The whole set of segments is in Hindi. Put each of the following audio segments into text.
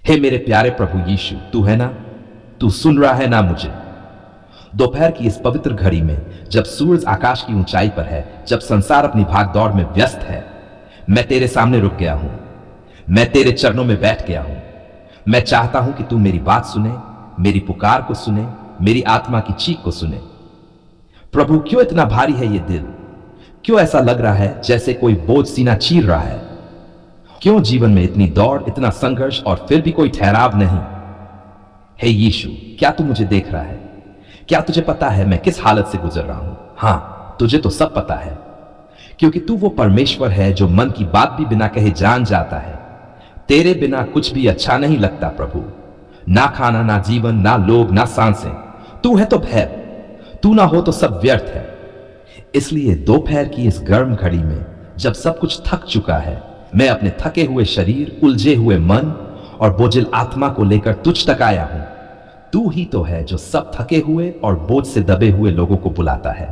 हे मेरे प्यारे प्रभु यीशु, तू है ना? तू सुन रहा है ना मुझे? दोपहर की इस पवित्र घड़ी में, जब सूरज आकाश की ऊंचाई पर है, जब संसार अपनी भागदौड़ में व्यस्त है, मैं तेरे सामने रुक गया हूं। मैं तेरे चरणों में बैठ गया हूं। मैं चाहता हूं कि तू मेरी बात सुने, मेरी पुकार को सुने, मेरी आत्मा की चीख को सुने। प्रभु, क्यों इतना भारी है ये दिल? क्यों ऐसा लग रहा है जैसे कोई बोझ सीना चीर रहा है? क्यों जीवन में इतनी दौड़, इतना संघर्ष और फिर भी कोई ठहराव नहीं? हे यीशु, क्या तू मुझे देख रहा है? क्या तुझे पता है मैं किस हालत से गुजर रहा हूं? हां, तुझे तो सब पता है, क्योंकि तू वो परमेश्वर है जो मन की बात भी बिना कहे जान जाता है। तेरे बिना कुछ भी अच्छा नहीं लगता प्रभु। ना खाना, ना जीवन, ना लोग, ना सांसें। तू है तो भय, तू ना हो तो सब व्यर्थ है। इसलिए दोपहर की इस गर्म घड़ी में, जब सब कुछ थक चुका है, मैं अपने थके हुए शरीर, उलझे हुए मन और बोझिल आत्मा को लेकर तुझ तक आया हूं। तू ही तो है जो सब थके हुए और बोझ से दबे हुए लोगों को बुलाता है।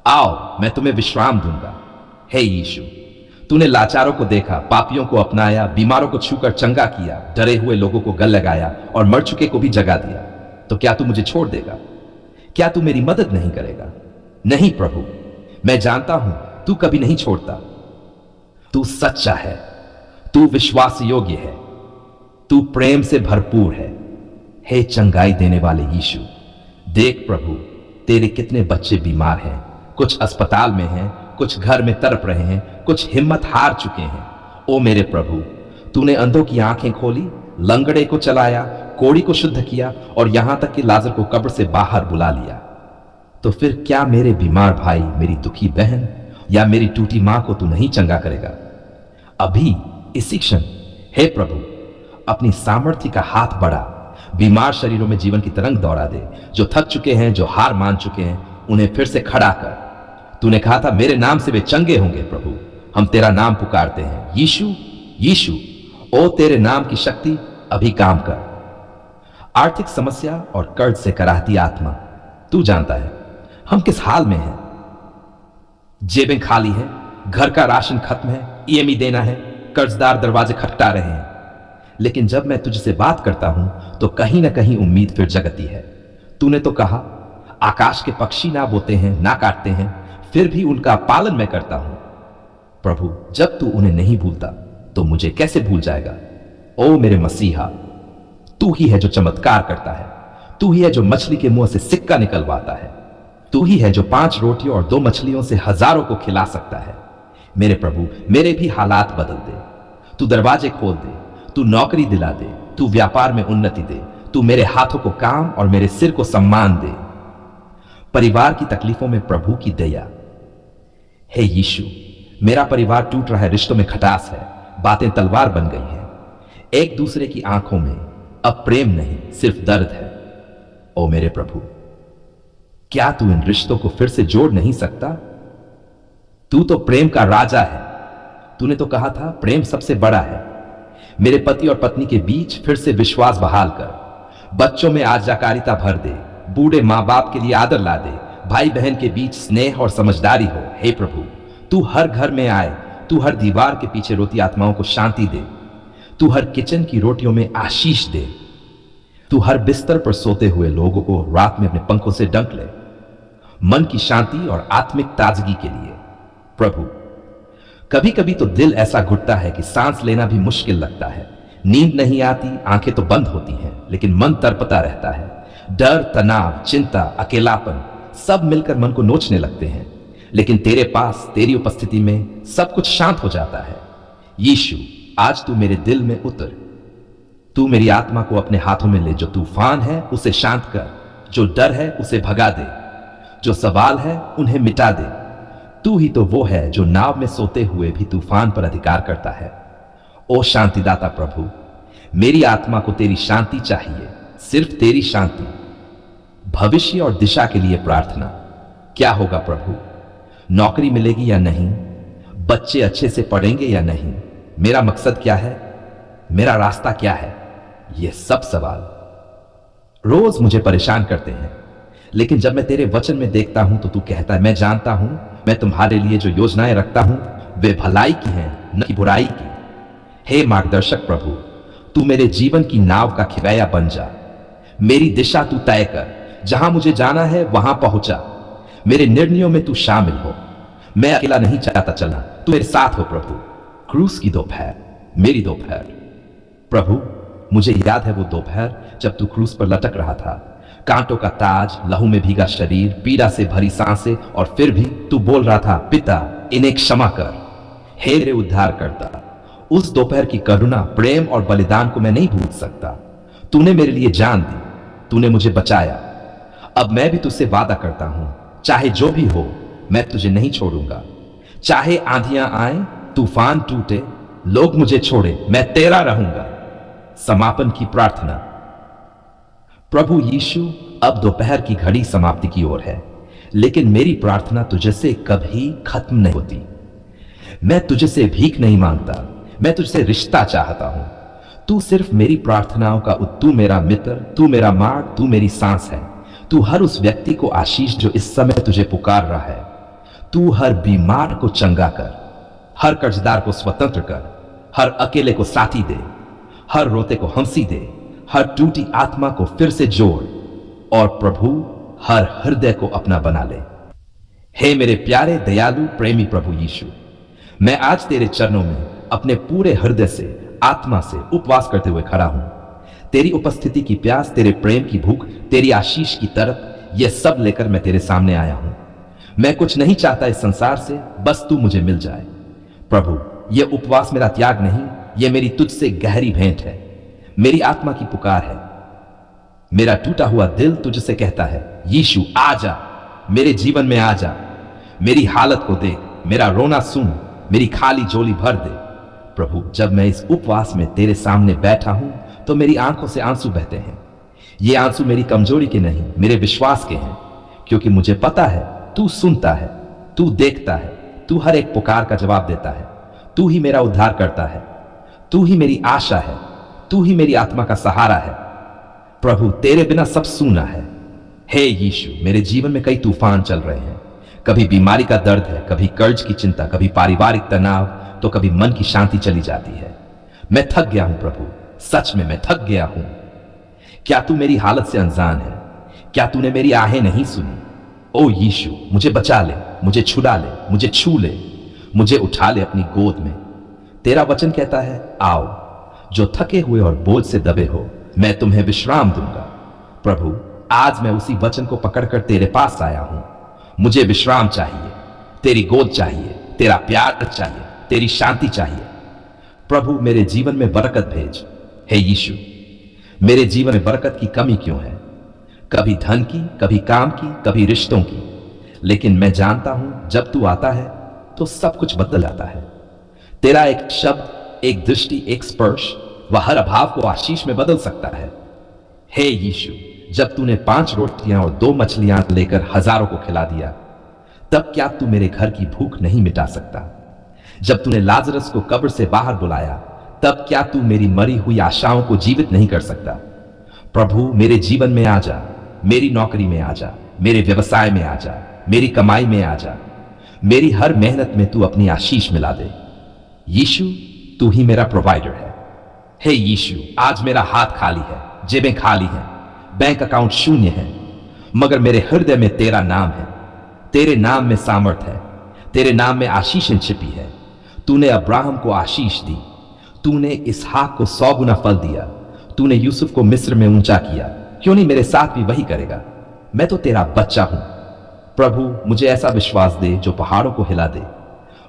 आओ, मैं तुम्हें विश्राम दूंगा। हे यीशु, तूने लाचारों को देखा, पापियों को अपनाया, बीमारों को छूकर चंगा किया, डरे हुए लोगों को गल लगाया और मर चुके को भी जगा दिया। तो क्या तू मुझे छोड़ देगा? क्या तू मेरी मदद नहीं करेगा? नहीं प्रभु, मैं जानता हूं तू कभी नहीं छोड़ता। तू सच्चा है, तू विश्वास योग्य है, तू प्रेम से भरपूर है। हे चंगाई देने वाले यीशु, देख प्रभु, तेरे कितने बच्चे बीमार हैं। कुछ अस्पताल में हैं, कुछ घर में तड़प रहे हैं, कुछ हिम्मत हार चुके हैं। ओ मेरे प्रभु, तूने अंधों की आंखें खोली, लंगड़े को चलाया, कोढ़ी को शुद्ध किया और यहां तक कि लाजर को कब्र से बाहर बुला लिया। तो फिर क्या मेरे बीमार भाई, मेरी दुखी बहन या मेरी टूटी मां को तू नहीं चंगा करेगा? अभी इसी क्षण हे प्रभु, अपनी सामर्थ्य का हाथ बढ़ा, बीमार शरीरों में जीवन की तरंग दौड़ा दे। जो थक चुके हैं, जो हार मान चुके हैं, उन्हें फिर से खड़ा कर। तूने कहा था मेरे नाम से वे चंगे होंगे। प्रभु, हम तेरा नाम पुकारते हैं, यीशु यीशु। ओ तेरे नाम की शक्ति अभी काम कर। आर्थिक समस्या और कर्ज से कराहती आत्मा, तू जानता है हम किस हाल में हैं। जेबें खाली हैं, घर का राशन खत्म है, ईएमआई देना है, कर्जदार दरवाजे खटखटा रहे हैं। लेकिन जब मैं तुझसे बात करता हूं तो कहीं ना कहीं उम्मीद फिर जगती है। तूने तो कहा आकाश के पक्षी ना बोते हैं, ना काटते हैं, फिर भी उनका पालन मैं करता हूं। प्रभु, जब तू उन्हें नहीं भूलता तो मुझे कैसे भूल जाएगा? ओ मेरे मसीहा, तू ही है जो चमत्कार करता है। तू ही है जो मछली के मुंह से सिक्का निकलवाता है। तू ही है जो 5 रोटियों और 2 मछलियों से हजारों को खिला सकता है। मेरे प्रभु, मेरे भी हालात बदल दे। तू दरवाजे खोल दे, तू नौकरी दिला दे, तू व्यापार में उन्नति दे, तू मेरे हाथों को काम और मेरे सिर को सम्मान दे। परिवार की तकलीफों में प्रभु की दया। हे यीशु, मेरा परिवार टूट रहा है, रिश्तों में खटास है, बातें तलवार बन गई हैं। एक दूसरे की आंखों में अब प्रेम नहीं, सिर्फ दर्द है। ओ मेरे प्रभु, क्या तू इन रिश्तों को फिर से जोड़ नहीं सकता? तू तो प्रेम का राजा है। तूने तो कहा था प्रेम सबसे बड़ा है। मेरे पति और पत्नी के बीच फिर से विश्वास बहाल कर। बच्चों में आज्ञाकारिता भर दे, बूढ़े मां बाप के लिए आदर ला दे, भाई बहन के बीच स्नेह और समझदारी हो। हे प्रभु, तू हर घर में आए, तू हर दीवार के पीछे रोती आत्माओं को शांति दे, तू हर किचन की रोटियों में आशीष दे, तू हर बिस्तर पर सोते हुए लोगों को रात में अपने पंखों से डंक ले, मन की शांति और आत्मिक ताजगी के लिए। प्रभु, कभी कभी तो दिल ऐसा घुटता है कि सांस लेना भी मुश्किल लगता है। नींद नहीं आती, आंखें तो बंद होती हैं, लेकिन मन तड़पता रहता है। डर, तनाव, चिंता, अकेलापन सब मिलकर मन को नोचने लगते हैं। लेकिन तेरे पास, तेरी उपस्थिति में सब कुछ शांत हो जाता है। यीशु, आज तू मेरे दिल में उतर। तू मेरी आत्मा को अपने हाथों में ले। जो तूफान है उसे शांत कर, जो डर है उसे भगा दे, जो सवाल है उन्हें मिटा दे। तू ही तो वो है जो नाव में सोते हुए भी तूफान पर अधिकार करता है। ओ शांतिदाता प्रभु, मेरी आत्मा को तेरी शांति चाहिए, सिर्फ तेरी शांति। भविष्य और दिशा के लिए प्रार्थना। क्या होगा प्रभु? नौकरी मिलेगी या नहीं? बच्चे अच्छे से पढ़ेंगे या नहीं? मेरा मकसद क्या है? मेरा रास्ता क्या है? ये सब सवाल रोज मुझे परेशान करते हैं। लेकिन जब मैं तेरे वचन में देखता हूं तो तू कहता है, मैं जानता हूं मैं तुम्हारे लिए जो योजनाएं रखता हूं वे भलाई की हैं, न कि बुराई की। हे मार्गदर्शक प्रभु, तू मेरे जीवन की नाव का खिवैया बन जा। मेरी दिशा तू तय कर, जहां मुझे जाना है वहां पहुंचा। मेरे निर्णयों में तू शामिल हो। मैं अकेला नहीं चाहता चलना, तू मेरे साथ हो प्रभु। क्रूस की दोपहर, मेरी दोपहर। प्रभु, मुझे याद है वो दोपहर जब तू क्रूस पर लटक रहा था, कांटों का ताज, लहू में भीगा शरीर, पीड़ा से भरी सांसें, और फिर भी तू बोल रहा था, पिता इन्हें क्षमा कर। हे मेरे उद्धार करता, उस दोपहर की करुणा, प्रेम और बलिदान को मैं नहीं भूल सकता। तूने मेरे लिए जान दी, तूने मुझे बचाया। अब मैं भी तुझसे वादा करता हूं, चाहे जो भी हो मैं तुझे नहीं छोड़ूंगा। चाहे आंधियां आए, तूफान टूटे, लोग मुझे छोड़े, मैं तेरा रहूंगा। समापन की प्रार्थना। प्रभु यीशु, अब दोपहर की घड़ी समाप्ति की ओर है, लेकिन मेरी प्रार्थना तुझे से कभी खत्म नहीं होती। मैं तुझे से भीख नहीं मांगता, मैं तुझसे रिश्ता चाहता हूं। तू सिर्फ मेरी प्रार्थनाओं का तू मेरा मित्र, तू मेरा मार्ग, तू मेरी सांस है। तू हर उस व्यक्ति को आशीष जो इस समय तुझे पुकार रहा है। तू हर बीमार को चंगा कर, हर कर्जदार को स्वतंत्र कर, हर अकेले को साथी दे, हर रोते को हंसी दे, हर टूटी आत्मा को फिर से जोड़, और प्रभु हर हृदय को अपना बना ले। हे मेरे प्यारे दयालु प्रेमी प्रभु यीशु, मैं आज तेरे चरणों में अपने पूरे हृदय से, आत्मा से उपवास करते हुए खड़ा हूं। तेरी उपस्थिति की प्यास, तेरे प्रेम की भूख, तेरी आशीष की तड़प, यह सब लेकर मैं तेरे सामने आया हूं। मैं कुछ नहीं चाहता इस संसार से, बस तू मुझे मिल जाए। प्रभु, यह उपवास मेरा त्याग नहीं, यह मेरी तुझसे गहरी भेंट है, मेरी आत्मा की पुकार है। मेरा टूटा हुआ दिल तुझसे कहता है, यीशु आ जा, मेरे जीवन में आ जा। मेरी हालत को देख, मेरा रोना सुन, मेरी खाली झोली भर दे। प्रभु, जब मैं इस उपवास में तेरे सामने बैठा हूं तो मेरी आंखों से आंसू बहते हैं। ये आंसू मेरी कमजोरी के नहीं, मेरे विश्वास के हैं, क्योंकि मुझे पता है तू सुनता है, तू देखता है, तू हर एक पुकार का जवाब देता है। तू ही मेरा उद्धार करता है, तू ही मेरी आशा है, तू ही मेरी आत्मा का सहारा है। प्रभु, तेरे बिना सब सूना है। हे यीशु, मेरे जीवन में कई तूफान चल रहे हैं। कभी बीमारी का दर्द है, कभी कर्ज की चिंता, कभी पारिवारिक तनाव, तो कभी मन की शांति चली जाती है। मैं थक गया हूं प्रभु, सच में मैं थक गया हूं। क्या तू मेरी हालत से अनजान है? क्या तूने मेरी आहें नहीं सुनी? ओ यीशु, मुझे बचा ले, मुझे छुड़ा ले, मुझे छू ले, मुझे उठा ले अपनी गोद में। तेरा वचन कहता है, आओ जो थके हुए और बोझ से दबे हो, मैं तुम्हें विश्राम दूंगा। प्रभु, आज मैं उसी वचन को पकड़कर तेरे पास आया हूं। मुझे विश्राम चाहिए, तेरी गोद चाहिए, तेरा प्यार चाहिए, तेरी शांति चाहिए। प्रभु, मेरे जीवन में बरकत भेज। हे यीशु, मेरे जीवन में बरकत की कमी क्यों है? कभी धन की, कभी काम की, कभी रिश्तों की, लेकिन मैं जानता हूं जब तू आता है तो सब कुछ बदल जाता है। तेरा एक शब्द, एक दृष्टि, एक स्पर्श, वह हर अभाव को आशीष में बदल सकता है। हे यीशु, जब तूने 5 रोटियां और 2 मछलियां लेकर हजारों को खिला दिया, तब क्या तू मेरे घर की भूख नहीं मिटा सकता? जब तूने लाजरस को कब्र से बाहर बुलाया, तब क्या तू मेरी मरी हुई आशाओं को जीवित नहीं कर सकता? प्रभु, मेरे जीवन में आ जा, मेरी नौकरी में आ जा, मेरे व्यवसाय में आ जा, मेरी कमाई में आ जा, मेरी हर मेहनत में तू अपनी आशीष मिला दे। यीशु, तू ही मेरा प्रोवाइडर है। हे यीशु, आज मेरा हाथ खाली है, जेबें खाली हैं, बैंक अकाउंट शून्य है, मगर मेरे हृदय में तेरा नाम है। तेरे नाम में सामर्थ है, तेरे नाम में आशीष छिपी है। तूने अब्राहम को आशीष दी, तूने इसहाक को 100 गुना फल दिया, तूने यूसुफ को मिस्र में ऊंचा किया, क्यों नहीं मेरे साथ भी वही करेगा? मैं तो तेरा बच्चा हूं। प्रभु, मुझे ऐसा विश्वास दे जो पहाड़ों को हिला दे,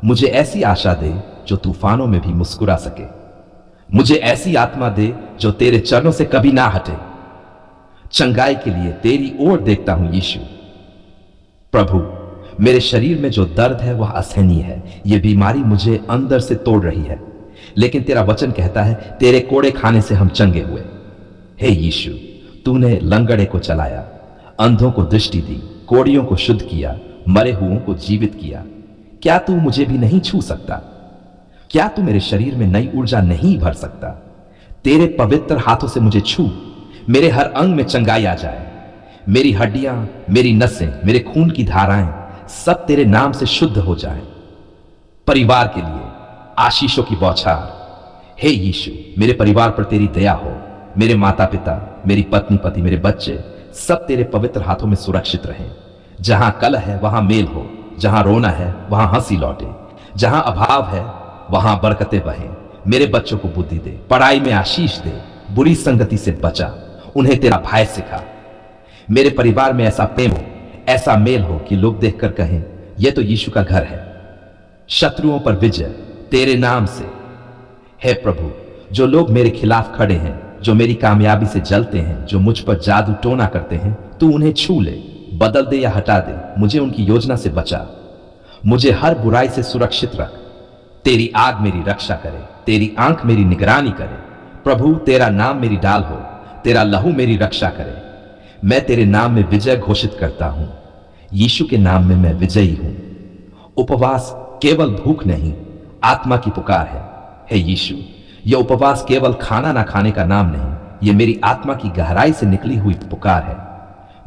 मुझे ऐसी आशा दे जो तूफानों में भी मुस्कुरा सके, मुझे ऐसी आत्मा दे जो तेरे चरणों से कभी ना हटे। चंगाई के लिए तेरी ओर देखता हूं यीशु। प्रभु, मेरे शरीर में जो दर्द है वह असहनीय है, यह बीमारी मुझे अंदर से तोड़ रही है, लेकिन तेरा वचन कहता है तेरे कोड़े खाने से हम चंगे हुए। हे यीशु, तूने लंगड़े को चलाया, अंधों को दृष्टि दी, कोड़ियों को शुद्ध किया, मरे हुओं को जीवित किया। क्या तू मुझे भी नहीं छू सकता? क्या तू मेरे शरीर में नई ऊर्जा नहीं भर सकता? तेरे पवित्र हाथों से मुझे छू, मेरे हर अंग में चंगाई आ जाए, मेरी हड्डियां, मेरी नसें, मेरे खून की धाराएं सब तेरे नाम से शुद्ध हो जाएं। परिवार के लिए आशीषों की बौछार। हे यीशु, मेरे परिवार पर तेरी दया हो। मेरे माता पिता, मेरी पत्नी पति, मेरे बच्चे सब तेरे पवित्र हाथों में सुरक्षित रहें। जहां कलह है वहां मेल हो, जहां रोना है वहां हंसी लौटे, जहां अभाव है वहां बरकतें बहें। मेरे बच्चों को बुद्धि दे, पढ़ाई में आशीष दे, बुरी संगति से बचा, उन्हें तेरा भय सिखा। मेरे परिवार में ऐसा प्रेम हो, ऐसा मेल हो कि लोग देखकर कहें यह तो यीशु का घर है। शत्रुओं पर विजय तेरे नाम से। हे प्रभु, जो लोग मेरे खिलाफ खड़े हैं, जो मेरी कामयाबी से जलते हैं, जो मुझ पर जादू टोना करते हैं, तू उन्हें छू ले, बदल दे या हटा दे। मुझे उनकी योजना से बचा, मुझे हर बुराई से सुरक्षित रख। तेरी आग मेरी रक्षा करे, तेरी आंख मेरी निगरानी करे। प्रभु, तेरा नाम मेरी डाल हो, तेरा लहू मेरी रक्षा करे। मैं तेरे नाम में विजय घोषित करता हूं। यीशु के नाम में मैं विजयी हूं। उपवास केवल भूख नहीं, आत्मा की पुकार है। हे यीशु, यह उपवास केवल खाना ना खाने का नाम नहीं, यह मेरी आत्मा की गहराई से निकली हुई पुकार है।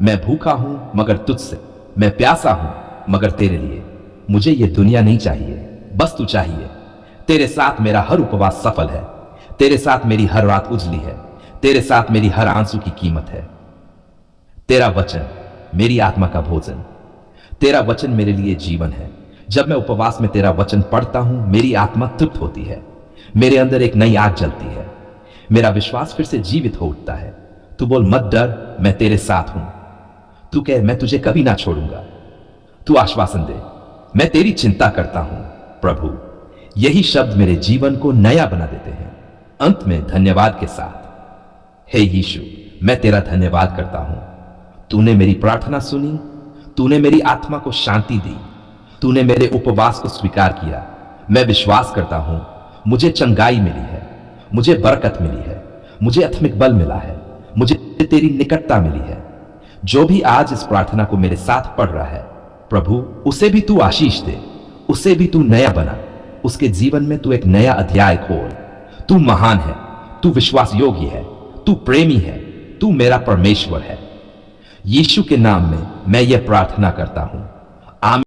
मैं भूखा हूं मगर तुझसे, मैं प्यासा हूं मगर तेरे लिए। मुझे यह दुनिया नहीं चाहिए, बस तू चाहिए। तेरे साथ मेरा हर उपवास सफल है, तेरे साथ मेरी हर रात उजली है, तेरे साथ मेरी हर आंसू की कीमत है। तेरा वचन मेरी आत्मा का भोजन, तेरा वचन मेरे लिए जीवन है। जब मैं उपवास में तेरा वचन पढ़ता हूं, मेरी आत्मा तृप्त होती है, मेरे अंदर एक नई आग जलती है, मेरा विश्वास फिर से जीवित हो उठता है। तू बोल, मत डर, मैं तेरे साथ हूं। तू कह, मैं तुझे कभी ना छोड़ूंगा। तू आश्वासन दे, मैं तेरी चिंता करता हूं। प्रभु, यही शब्द मेरे जीवन को नया बना देते हैं। अंत में धन्यवाद के साथ, हे यीशु, मैं तेरा धन्यवाद करता हूं। तूने मेरी प्रार्थना सुनी, तूने मेरी आत्मा को शांति दी, तूने मेरे उपवास को स्वीकार किया। मैं विश्वास करता हूं, मुझे चंगाई मिली है, मुझे बरकत मिली है, मुझे आत्मिक बल मिला है, मुझे तेरी निकटता मिली है। जो भी आज इस प्रार्थना को मेरे साथ पढ़ रहा है, प्रभु, उसे भी तू आशीष दे, उसे भी तू नया बना, उसके जीवन में तू एक नया अध्याय खोल। तू महान है, तू विश्वास योग्य है, तू प्रेमी है, तू मेरा परमेश्वर है। यीशु के नाम में मैं यह प्रार्थना करता हूं,